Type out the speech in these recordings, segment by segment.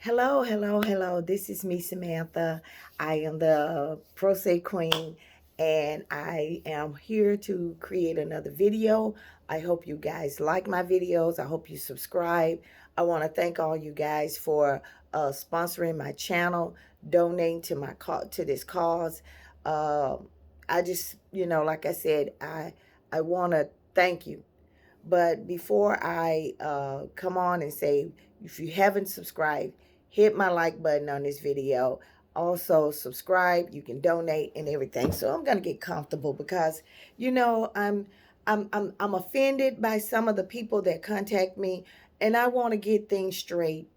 Hello, hello, hello. This is me, Samantha. I am the Pro Say Queen, and I am here to create another video. I hope you guys like my videos. I hope you subscribe. I want to thank all you guys for sponsoring my channel, donating to to this cause. Uh, I just, like I said, I want to thank you. But before I come on and say, if you haven't subscribed, hit my like button on this video. Also subscribe. You can donate and everything. So I'm gonna get comfortable because I'm offended by some of the people that contact me, and I want to get things straight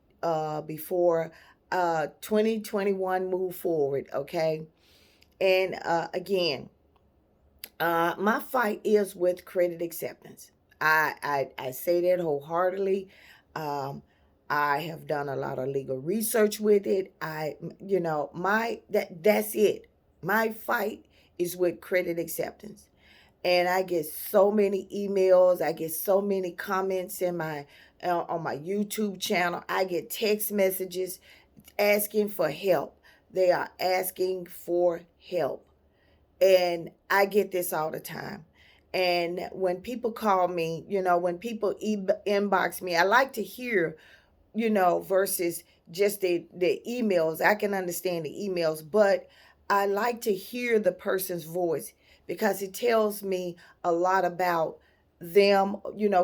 before 2021 move forward. Okay, and again. My fight is with credit acceptance. I say that wholeheartedly. Um, I have done a lot of legal research with it. That's it. My fight is with credit acceptance, and I get so many emails. I get so many comments in my on my YouTube channel. I get text messages asking for help. They are asking for help. And I get this all the time. And when people call me, when people inbox me, I like to hear, versus just the emails. I can understand the emails, but I like to hear the person's voice because it tells me a lot about them.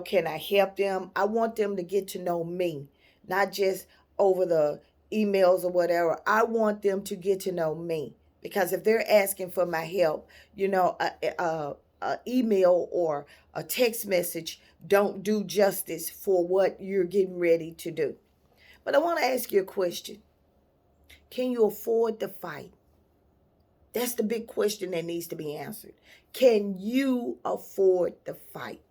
Can I help them? I want them to get to know me, not just over the emails or whatever. I want them to get to know me because if they're asking for my help, a email or a text message don't do justice for what you're getting ready to do. But I want to ask you a question. Can you afford the fight? That's the big question that needs to be answered. Can you afford the fight?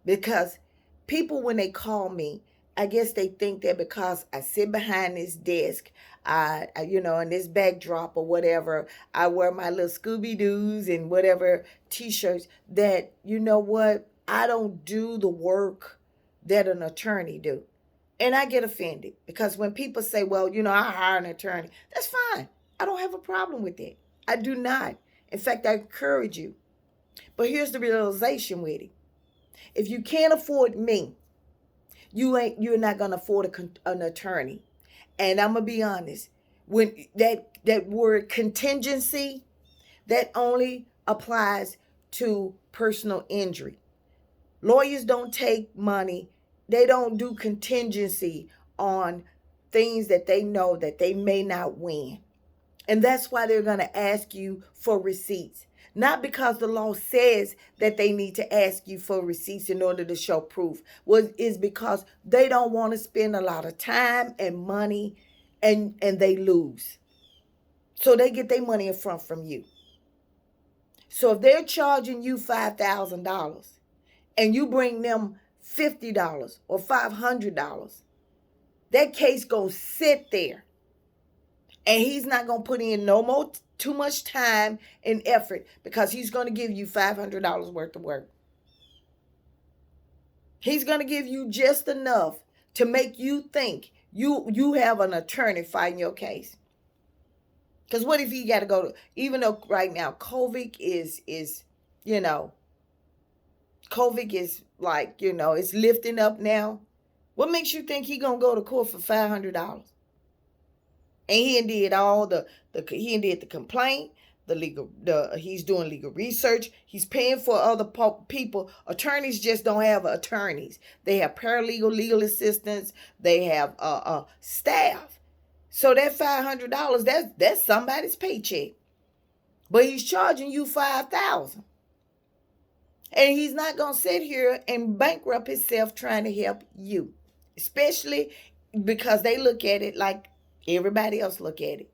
Because people, when they call me, I guess they think that because I sit behind this desk, in this backdrop or whatever, I wear my little Scooby Doos and whatever T-shirts, that, what, I don't do the work that an attorney do. And I get offended because when people say, well, I hire an attorney, that's fine. I don't have a problem with that. I do not. In fact, I encourage you. But here's the realization with it. If you can't afford me, you're not gonna afford an attorney. And I'm gonna be honest, when that word contingency, that only applies to personal injury. Lawyers don't take money. They don't do contingency on things that they know that they may not win. And that's why they're going to ask you for receipts. Not because the law says that they need to ask you for receipts in order to show proof. Well, is because they don't want to spend a lot of time and money, and they lose. So they get their money in front from you. So if they're charging you $5,000 and you bring them $50 or $500, that case gonna sit there, and he's not gonna put in no more too much time and effort because he's gonna give you $500 worth of work. He's gonna give you just enough to make you think you have an attorney fighting your case. Because what if he got to go to, even though right now COVID is you know COVID is like, it's lifting up now. What makes you think he gonna go to court for $500? And he did all he did the complaint, he's doing legal research. He's paying for other people. Attorneys just don't have attorneys. They have paralegal, legal assistants. They have staff. So that $500, that's somebody's paycheck. But he's charging you $5,000. And he's not going to sit here and bankrupt himself trying to help you. Especially because they look at it like everybody else look at it.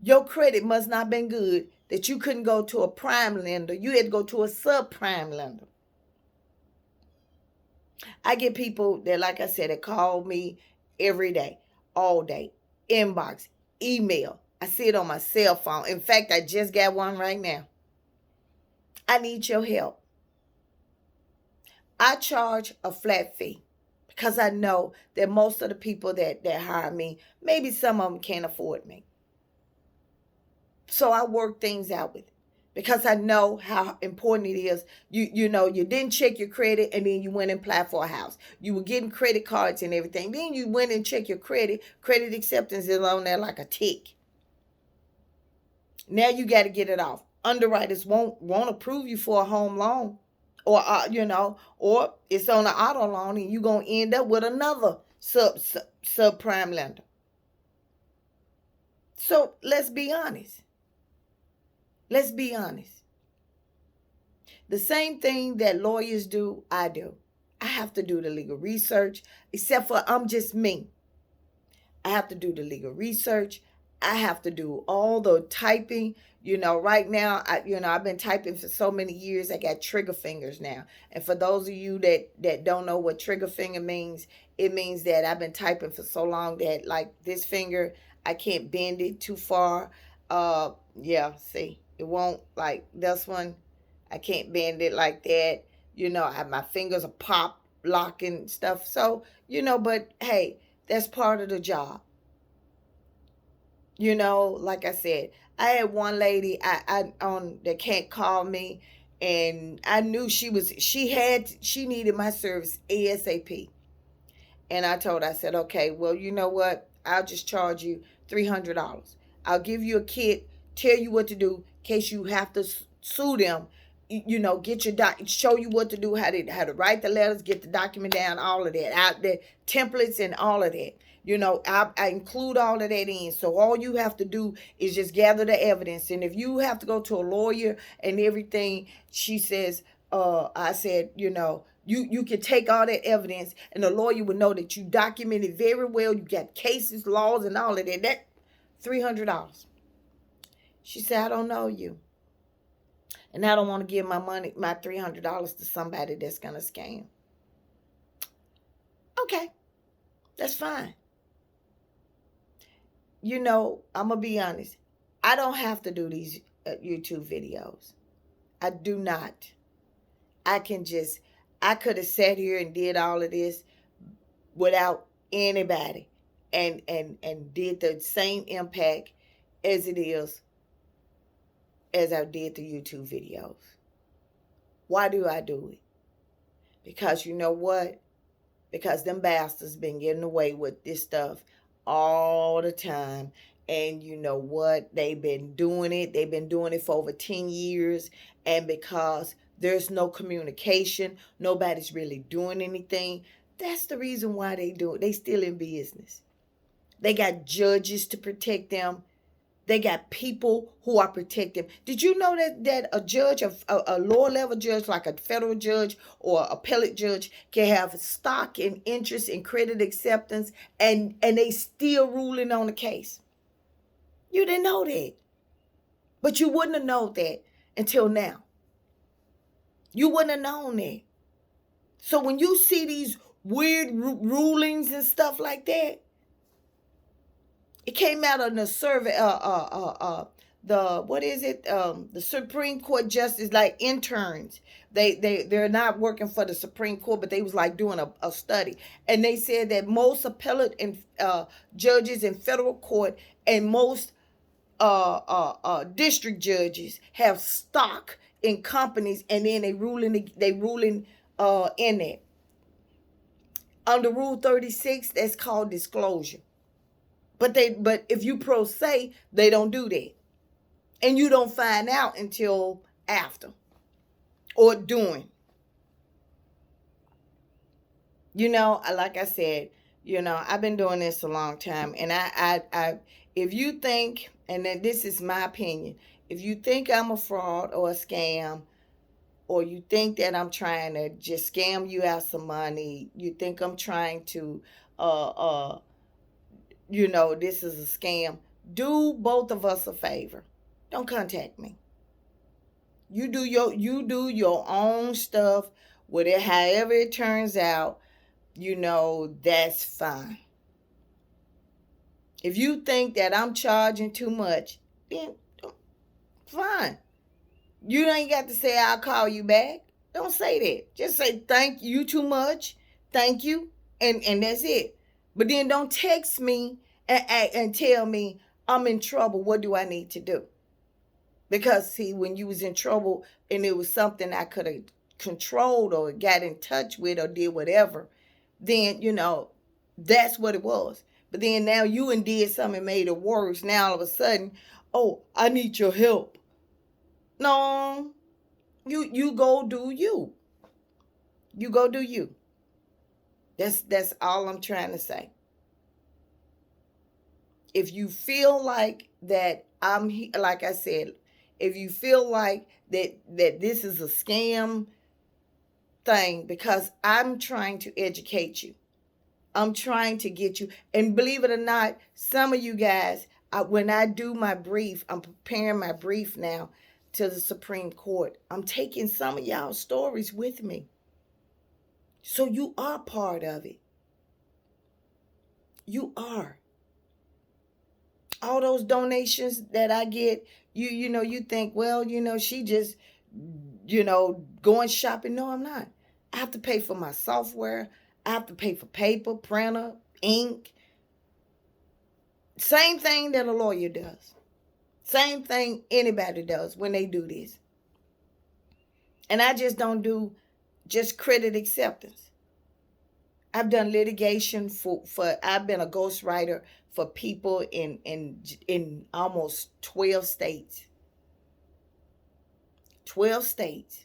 Your credit must not have been good that you couldn't go to a prime lender. You had to go to a subprime lender. I get people that, like I said, that call me every day, all day, inbox, email. I see it on my cell phone. In fact, I just got one right now. I need your help. I charge a flat fee because I know that most of the people that hire me, maybe some of them can't afford me. So I work things out with it because I know how important it is. You know, you didn't check your credit and then you went and applied for a house. You were getting credit cards and everything. Then you went and checked your credit. Credit acceptance is on there like a tick. Now you got to get it off. Underwriters won't approve you for a home loan, or you know, or it's on an auto loan, and you're gonna end up with another subprime lender. So let's be honest. Let's be honest. The same thing that lawyers do, I do. I have to do the legal research, except for I'm just me. I have to do the legal research. I have to do all the typing. You know, right now, I've been typing for so many years. I got trigger fingers now. And for those of you that don't know what trigger finger means, it means that I've been typing for so long that like this finger, I can't bend it too far. Yeah, see, it won't, like this one, I can't bend it like that. You know, my fingers are pop locking stuff. So, you know, but hey, that's part of the job. You know, like I said, I had one lady I on that can't call me, and I knew she needed my service ASAP. And I told her, I said, okay, well, you know what? I'll just charge you $300. I'll give you a kit, tell you what to do in case you have to sue them. You know, get your show you what to do, how to write the letters, get the document down, all of that, out the templates and all of that. You know, I include all of that in. So all you have to do is just gather the evidence. And if you have to go to a lawyer and everything, she says, I said, you know, you can take all that evidence and the lawyer will know that you documented very well. You got cases, laws, and all of that. That $300. She said, I don't know you. And I don't want to give my money, my $300 to somebody that's going to scam. Okay, that's fine. You know, I'm going to be honest. I don't have to do these YouTube videos. I do not. I could have sat here and did all of this without anybody and did the same impact as it is as I did the YouTube videos. Why do I do it? Because you know what? Because them bastards been getting away with this stuff all the time. And you know what? They've been doing it. They've been doing it for over 10 years. And because there's no communication, nobody's really doing anything. That's the reason why they do it. They still in business. They got judges to protect them. They got people who are protecting. Did you know that a judge, a lower level judge, like a federal judge or appellate judge, can have stock and interest and credit acceptance, and they still ruling on the case? You didn't know that. But you wouldn't have known that until now. You wouldn't have known that. So when you see these weird rulings and stuff like that, it came out on the survey, the Supreme Court justice, like interns. They're not working for the Supreme Court, but they was like doing a study. And they said that most appellate and judges in federal court and most district judges have stock in companies, and then they ruling in it. Under Rule 36, that's called disclosure. But if you pro se, they don't do that. And you don't find out until after or during. You know, like I said, you know, I've been doing this a long time. And I if you think, and then this is my opinion, if you think I'm a fraud or a scam, or you think that I'm trying to just scam you out some money, you think I'm trying to you know, this is a scam, do both of us a favor. Don't contact me. You do your own stuff with it, however it turns out, you know, that's fine. If you think that I'm charging too much, then fine. You ain't got to say I'll call you back. Don't say that. Just say thank you too much. Thank you. and that's it. But then don't text me and tell me I'm in trouble. What do I need to do? Because see, when you was in trouble and it was something I could have controlled or got in touch with or did whatever, then that's what it was. But then now you and did something and made it worse. Now all of a sudden, oh, I need your help. No, you go do you. You go do you. That's all I'm trying to say. If you feel like that like I said, if you feel like that this is a scam thing, because I'm trying to educate you. I'm trying to get you. And believe it or not, some of you guys, when I do my brief, I'm preparing my brief now to the Supreme Court. I'm taking some of y'all's stories with me. So you are part of it. You are. All those donations that I get, you think, well, she just, going shopping. No, I'm not. I have to pay for my software. I have to pay for paper, printer, ink. Same thing that a lawyer does. Same thing anybody does when they do this. And I just don't do just credit acceptance. I've done litigation for I've been a ghostwriter for people in almost 12 states. 12 states.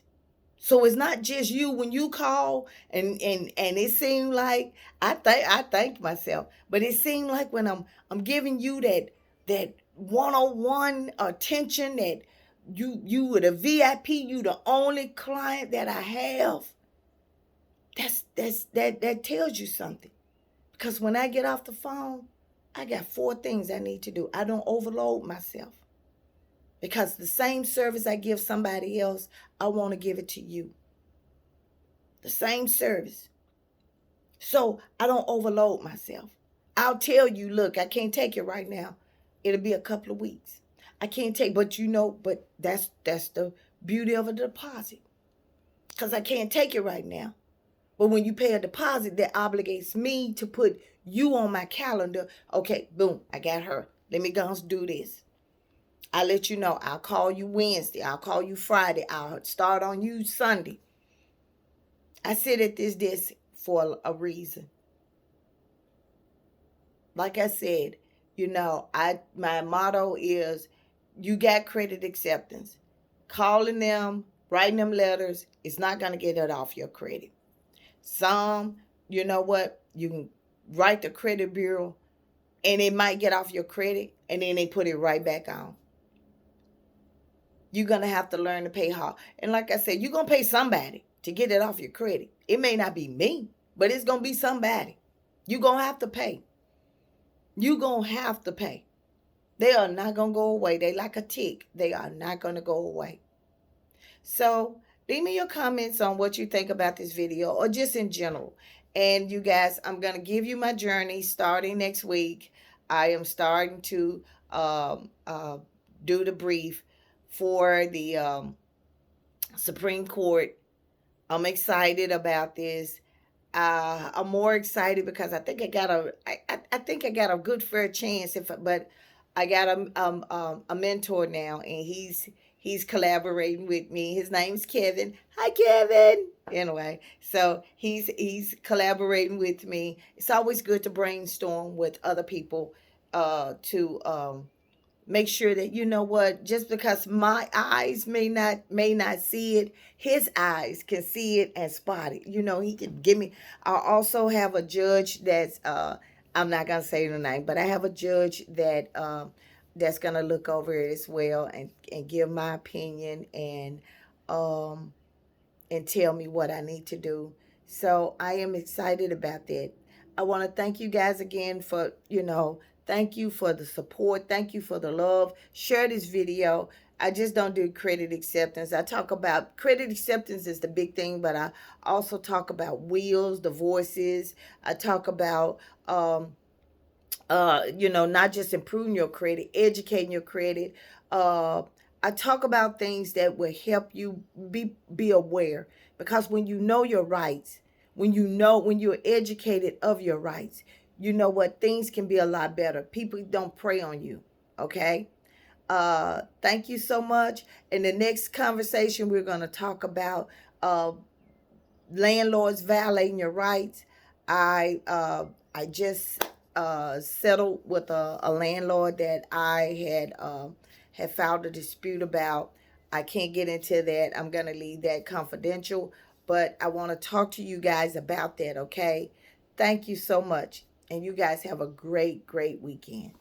So it's not just you when you call and it seemed like I thank myself, but it seemed like when I'm giving you that one-on-one attention, that you were the VIP, you the only client that I have. That tells you something. Because when I get off the phone, I got 4 things I need to do. I don't overload myself. Because the same service I give somebody else, I want to give it to you. The same service. So I don't overload myself. I'll tell you, look, I can't take it right now. It'll be a couple of weeks. I can't take, but that's the beauty of a deposit. Because I can't take it right now. But when you pay a deposit, that obligates me to put you on my calendar. Okay, boom, I got her. Let me go and do this. I'll let you know. I'll call you Wednesday. I'll call you Friday. I'll start on you Sunday. I sit at this desk for a reason. Like I said, my motto is, you got credit acceptance. Calling them, writing them letters, it's not going to get it off your credit. Some, you know what? You can write the credit bureau and it might get off your credit and then they put it right back on. You're going to have to learn to pay hard. And like I said, you're going to pay somebody to get it off your credit. It may not be me, but it's going to be somebody. You're going to have to pay. You're going to have to pay. They are not going to go away. They like a tick. They are not going to go away. So leave me your comments on what you think about this video or just in general. And you guys, I'm going to give you my journey starting next week. I am starting to do the brief for the Supreme Court. I'm excited about this. I'm more excited because I think I got a good fair chance. But I got a mentor now, and he's collaborating with me. His name's Kevin. Hi, Kevin. Anyway, so he's collaborating with me. It's always good to brainstorm with other people to make sure that, just because my eyes may not see it, his eyes can see it and spot it. He can give me. I also have a judge that's I'm not gonna say the name, but I have a judge that's gonna look over it as well and give my opinion and tell me what I need to do. So I am excited about that. I want to thank you guys again for thank you for the support. Thank you for the love. Share this video. I just don't do credit acceptance. I talk about credit acceptance is the big thing, but I also talk about wills, divorces. I talk about, not just improving your credit, educating your credit. I talk about things that will help you be aware, because when you know your rights, when you know, when you're educated of your rights, you know what, things can be a lot better. People don't prey on you. Okay. Thank you so much. In the next conversation, we're going to talk about landlords violating your rights. I just settled with a landlord that I had filed a dispute about. I can't get into that. I'm gonna leave that confidential, but I want to talk to you guys about that. Okay. Thank you so much, and you guys have a great weekend.